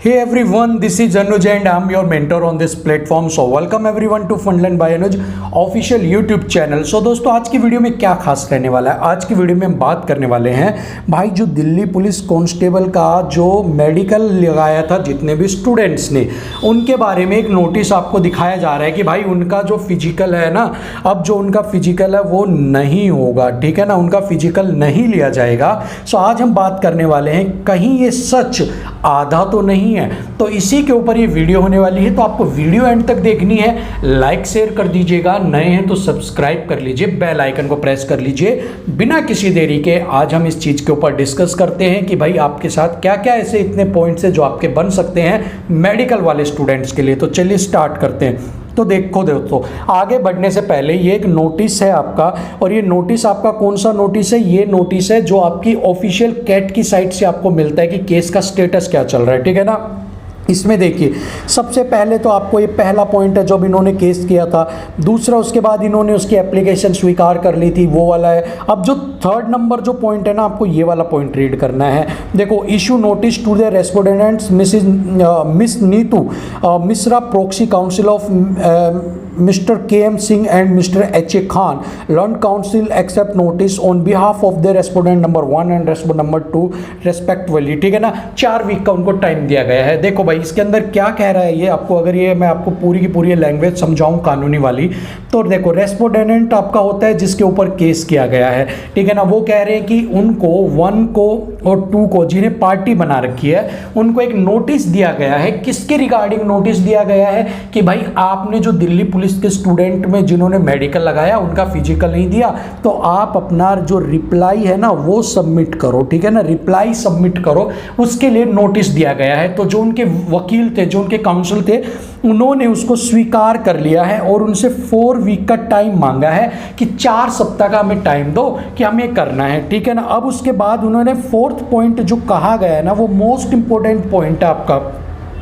Hey everyone, this is Anuj and I'm your mentor on this platform. So welcome everyone to Fundland by Anuj official YouTube channel. So दोस्तों आज की video में क्या खास रहने वाला है, आज की वीडियो में हम बात करने वाले हैं भाई जो दिल्ली पुलिस कांस्टेबल का जो मेडिकल लगाया था जितने भी स्टूडेंट्स ने, उनके बारे में एक नोटिस आपको दिखाया जा रहा है कि भाई उनका जो फिजिकल है ना, अब जो उनका फिजिकल है वो नहीं होगा, ठीक है ना, उनका फिजिकल नहीं लिया जाएगा। सो आज हम बात करने वाले हैं कहीं ये सच आधा तो नहीं है, तो इसी के ऊपर ये वीडियो होने वाली है। तो आपको वीडियो एंड तक देखनी है, लाइक शेयर कर दीजिएगा, नए हैं तो सब्सक्राइब कर लीजिए, बेल आइकन को प्रेस कर लीजिए। बिना किसी देरी के आज हम इस चीज़ के ऊपर डिस्कस करते हैं कि भाई आपके साथ क्या क्या ऐसे इतने पॉइंट्स हैं जो आपके बन सकते हैं मेडिकल वाले स्टूडेंट्स के लिए। तो चलिए स्टार्ट करते हैं। तो देखो दोस्तों, आगे बढ़ने से पहले ये एक नोटिस है आपका, और ये नोटिस आपका कौन सा नोटिस है? ये नोटिस है जो आपकी ऑफिशियल कैट की साइट से आपको मिलता है कि केस का स्टेटस क्या चल रहा है, ठीक है ना। इसमें देखिए सबसे पहले तो आपको ये पहला पॉइंट है जब इन्होंने केस किया था, दूसरा उसके बाद इन्होंने उसकी एप्लीकेशन स्वीकार कर ली थी, वो वाला है। अब जो थर्ड नंबर जो पॉइंट है ना, आपको ये वाला पॉइंट रीड करना है। देखो, issue notice to the respondents miss Neetu Mishra, proxy council of Mr. K.M. Singh and Mr. H.A. Khan, Learned Council accept notice on behalf of the respondent number 1 and respondent number 2 respectively, ठीक है ना। 4 week का उनको time दिया गया है। देखो भाई इसके अंदर क्या कह रहा है ये आपको, अगर ये मैं आपको पूरी की पूरी लैंग्वेज समझाऊं कानूनी वाली, तो देखो रेस्पोंडेंट आपका होता है जिसके ऊपर केस किया गया है, ठीक है ना। वो कह रहे हैं कि उनको 1 को और 2 को, जिन्हें पार्टी बना रखी है, उनको एक नोटिस दिया गया है। किसके रिगार्डिंग नोटिस दिया गया है? कि भाई आपने जो दिल्ली पुलिस के स्टूडेंट में जिन्होंने मेडिकल लगाया उनका फिजिकल नहीं दिया, तो आप अपना जो रिप्लाई है ना वो सबमिट करो, ठीक है ना, रिप्लाई सबमिट करो, उसके लिए नोटिस दिया गया है। तो जो उनके वकील थे, जो उनके काउंसिल थे, उन्होंने उसको स्वीकार कर लिया है और उनसे 4 वीक का टाइम मांगा है कि 4 सप्ताह का हमें टाइम दो कि हमें करना है, ठीक है ना। अब उसके बाद उन्होंने 4th पॉइंट जो कहा गया है ना, वो मोस्ट इंपॉर्टेंट पॉइंट है आपका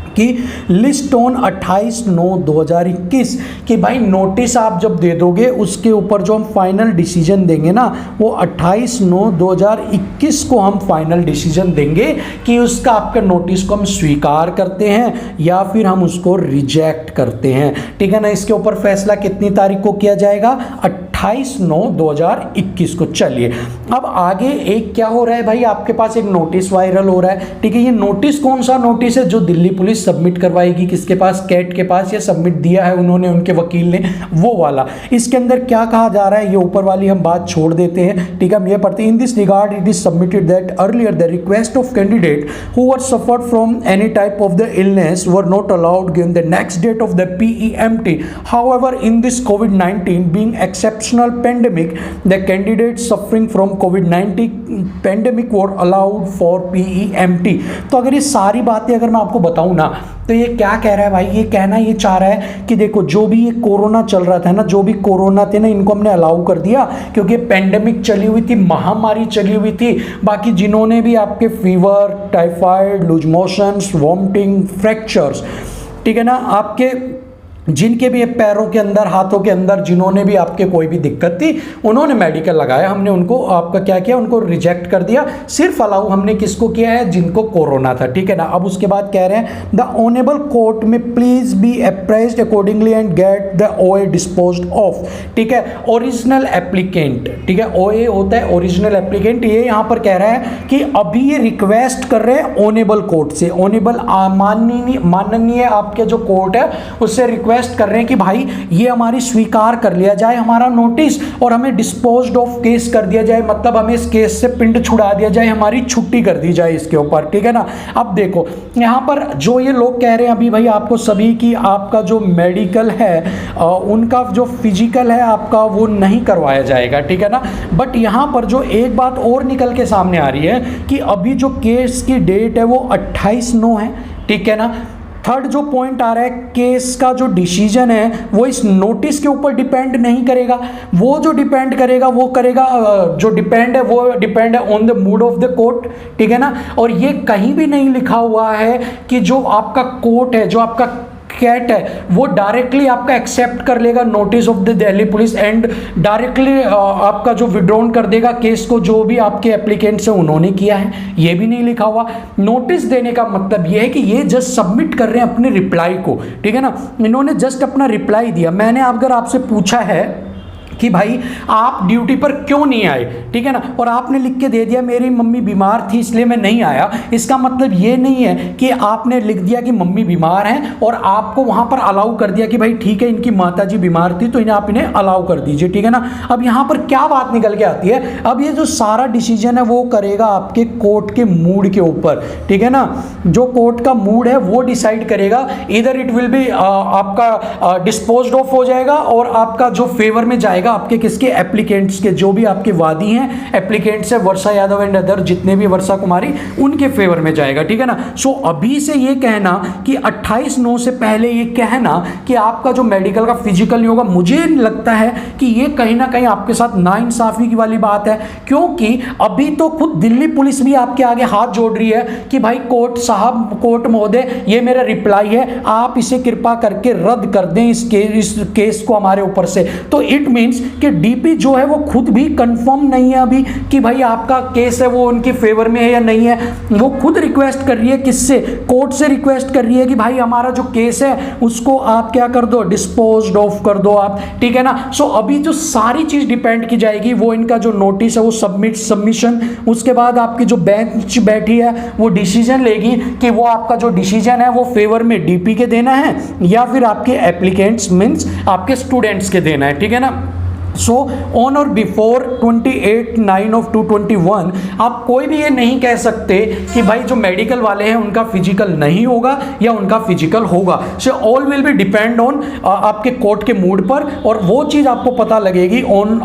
कि लिस्ट ऑन 28/9/2021 कि भाई नोटिस आप जब दे दोगे उसके ऊपर जो हम फाइनल डिसीजन देंगे ना, वो 28/9/2021 को हम फाइनल डिसीजन देंगे कि उसका आपके नोटिस को हम स्वीकार करते हैं या फिर हम उसको रिजेक्ट करते हैं, ठीक है ना। इसके ऊपर फैसला कितनी तारीख को किया जाएगा? 28/9/2021 को। चलिए अब आगे एक क्या हो रहा है भाई, आपके पास एक नोटिस वायरल हो रहा है, ठीक है। ये नोटिस कौन सा नोटिस है? जो दिल्ली पुलिस सबमिट करवाएगी किसके पास? कैट के पास। ये सबमिट दिया है उन्होंने, उनके वकील ने, वो वाला। इसके अंदर क्या कहा जा रहा है ये ऊपर वाली हम बात छोड़ देते हैं, ठीक है। हम ये पढ़ते हैं, in this regard it is submitted that earlier the request of candidate who were suffered from any type of the illness were not allowed given the next date of the PEMT। However in this COVID-19 being exceptional pandemic, the candidates suffering from COVID-19 pandemic were allowed for PEMT। तो अगर ये सारी बातें अगर मैं आपको बताऊं ना, तो ये क्या कह रहा है भाई? ये कहना ये चाह रहा है कि देखो जो भी ये कोरोना चल रहा था ना, जो भी कोरोना थे ना, इनको हमने अलाउ कर दिया क्योंकि पेंडेमिक चली हुई थी, महामारी चली हुई थी। बाकी जिन्होंने भी आपके fever, typhoid, loose motions, vomiting, fractures, ठीक है ना, आपके जिनके भी पैरों के अंदर, हाथों के अंदर जिन्होंने भी आपके कोई भी दिक्कत थी, उन्होंने मेडिकल लगाया, हमने उनको आपका क्या किया? उनको रिजेक्ट कर दिया। सिर्फ अलाउ हमने किसको किया है? जिनको कोरोना था, ठीक है ना। अब उसके बाद कह रहे हैं द ऑनेबल कोर्ट में please be apprised accordingly and get the OA disposed of, ठीक है। ओरिजिनल एप्लीकेंट, ठीक है, OA होता है ओरिजिनल एप्लीकेंट। ये यहाँ पर कह रहा है कि अभी ये रिक्वेस्ट कर रहे हैं ऑनेबल कोर्ट से, ऑनेबल माननीय आपके जो कोर्ट है उससे रिक्वेस्ट कर रहे हैं कि भाई ये हमारी स्वीकार कर लिया जाए हमारा नोटिस और हमें डिस्पोज्ड ऑफ केस कर दिया जाए, मतलब हमें इस केस से पिंड छुड़ा दिया जाए, हमारी छुट्टी कर दी जाए इसके ऊपर, ठीक है ना। अब देखो यहाँ पर जो ये लोग कह रहे हैं अभी भाई आपको सभी की, आपका जो मेडिकल है उनका जो फिजिकल है आपका वो नहीं करवाया जाएगा, ठीक है ना। बट यहाँ पर जो एक बात और निकल के सामने आ रही है कि अभी जो केस की डेट है वो 28/9 है, ठीक है ना। थर्ड जो पॉइंट आ रहा है, केस का जो डिसीजन है वो इस नोटिस के ऊपर डिपेंड नहीं करेगा, वो जो डिपेंड करेगा वो करेगा, जो डिपेंड है वो डिपेंड है on the mood off the court, ठीक है ना। और ये कहीं भी नहीं लिखा हुआ है कि जो आपका कोर्ट है, जो आपका कैट है वो डायरेक्टली आपका एक्सेप्ट कर लेगा notice of the Delhi police and directly आपका जो विड्रॉन कर देगा केस को, जो भी आपके एप्लीकेंट्स हैं उन्होंने किया है, ये भी नहीं लिखा हुआ। नोटिस देने का मतलब ये है कि ये जस्ट सबमिट कर रहे हैं अपने रिप्लाई को, ठीक है ना, इन्होंने जस्ट अपना रिप्लाई दिया। मैंने अगर आपसे पूछा है कि भाई आप ड्यूटी पर क्यों नहीं आए, ठीक है ना, और आपने लिख के दे दिया मेरी मम्मी बीमार थी इसलिए मैं नहीं आया, इसका मतलब ये नहीं है कि आपने लिख दिया कि मम्मी बीमार हैं और आपको वहां पर अलाउ कर दिया कि भाई ठीक है इनकी माताजी बीमार थी तो इन्हें आप इन्हें अलाउ कर दीजिए, ठीक है ना। अब यहाँ पर क्या बात निकल के आती है, अब ये जो सारा डिसीजन है वो करेगा आपके कोर्ट के मूड के ऊपर, ठीक है ना, जो कोर्ट का मूड है वो डिसाइड करेगा, इधर इट विल बी आपका डिस्पोज्ड ऑफ हो जाएगा और आपका जो फेवर में जाएगा आपके किसके एप्लीकेंट्स के, जो भी आपके वादी हैं एप्लीकेंट्स है वर्षा यादव एंड अदर जितने भी वर्षा कुमारी उनके फेवर में जाएगा, ठीक है ना। सो अभी से ये कहना कि 28/9 से पहले ये कहना कि आपका जो मेडिकल का फिजिकल नहीं होगा, मुझे लगता है कि ये कहीं ना कहीं आपके साथ नाइंसाफी की वाली बात है, क्योंकि अभी तो खुद दिल्ली पुलिस भी आपके आगे हाथ जोड़ रही है कि भाई कोर्ट साहब, कोर्ट महोदय, ये मेरा रिप्लाई है, आप इसे कृपा करके रद्द कर दें इस केस को हमारे ऊपर से। तो इट मीन्स कि डीपी जो है वो खुद भी कंफर्म नहीं है अभी कि भाई आपका केस है वो उनके फेवर में है या नहीं है, वो खुद रिक्वेस्ट कर रही है, किससे, कोर्ट से रिक्वेस्ट कर रही है कि भाई हमारा जो केस है उसको आप क्या कर दो, डिस्पोज्ड ऑफ कर दो आप, ठीक है ना। सो अभी जो सारी चीज डिपेंड की जाएगी वो इनका जो नोटिस है वो सबमिशन, उसके बाद आपकी जो बेंच बैठी है वो डिसीजन लेगी कि वो आपका जो डिसीजन है वो फेवर में डीपी के देना है या फिर आपके एप्लीकेंट्स मींस आपके स्टूडेंट्स के देना है, ठीक है ना। सो ऑन और बिफोर 28/9/2021 आप कोई भी ये नहीं कह सकते कि भाई जो मेडिकल वाले हैं उनका फिजिकल नहीं होगा या उनका फिजिकल होगा। So all will be depend on आपके कोर्ट के मूड पर, और वो चीज़ आपको पता लगेगी ऑन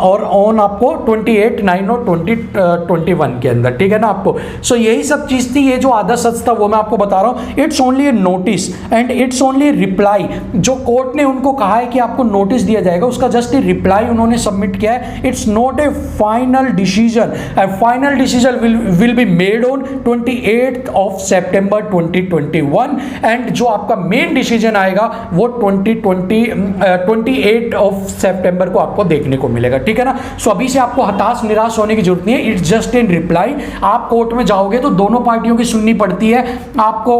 आपको 28/9 और 2021 के अंदर, ठीक है ना आपको। सो यही सब चीज़ थी, ये जो आधा सच था वो मैं आपको बता रहा हूँ। It's only A notice and it's only reply, जो कोर्ट ने उनको कहा है कि आपको नोटिस दिया जाएगा उसका जस्ट ए रिप्लाई उन्होंने सबमिट किया है। It's not A final decision, final decision will be made on 28 September 2021 and जो आपका मेन डिसीजन आएगा वो 28 सितंबर को आपको देखने को मिलेगा, ठीक है ना। सो अभी से आपको हताश निराश होने की जरूरत नहीं है, इट्स जस्ट इन रिप्लाई। आप कोर्ट में जाओगे तो दोनों पार्टियों की सुननी पड़ती है, आपको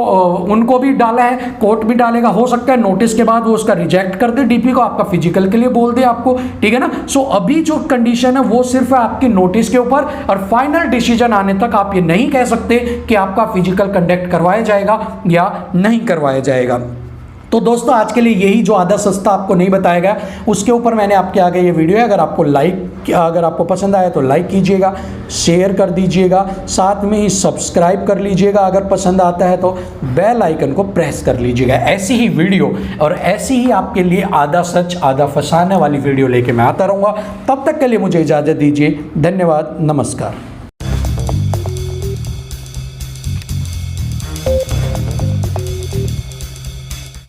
उनको भी डाला है, कोर्ट भी डालेगा, हो सकता है नोटिस के बाद वो उसका रिजेक्ट कर दे, डीपी को आपका फिजिकल के लिए बोल दे आपको, ठीक है ना। सो अभी जो कंडीशन है वो सिर्फ है आपकी नोटिस के ऊपर, और फाइनल डिसीजन आने तक आप ये नहीं कह सकते कि आपका फिजिकल कंडक्ट करवाया जाएगा या नहीं करवाया जाएगा। तो दोस्तों आज के लिए यही जो आधा सस्ता आपको नहीं बताया गया उसके ऊपर मैंने आपके आगे ये वीडियो है। अगर आपको पसंद आया तो लाइक कीजिएगा, शेयर कर दीजिएगा, साथ में ही सब्सक्राइब कर लीजिएगा, अगर पसंद आता है तो बेल आइकन को प्रेस कर लीजिएगा। ऐसी ही वीडियो और ऐसी ही आपके लिए आधा सच आधा फसाने वाली वीडियो लेके मैं आता रहूँगा। तब तक के लिए मुझे इजाज़त दीजिए, धन्यवाद, नमस्कार।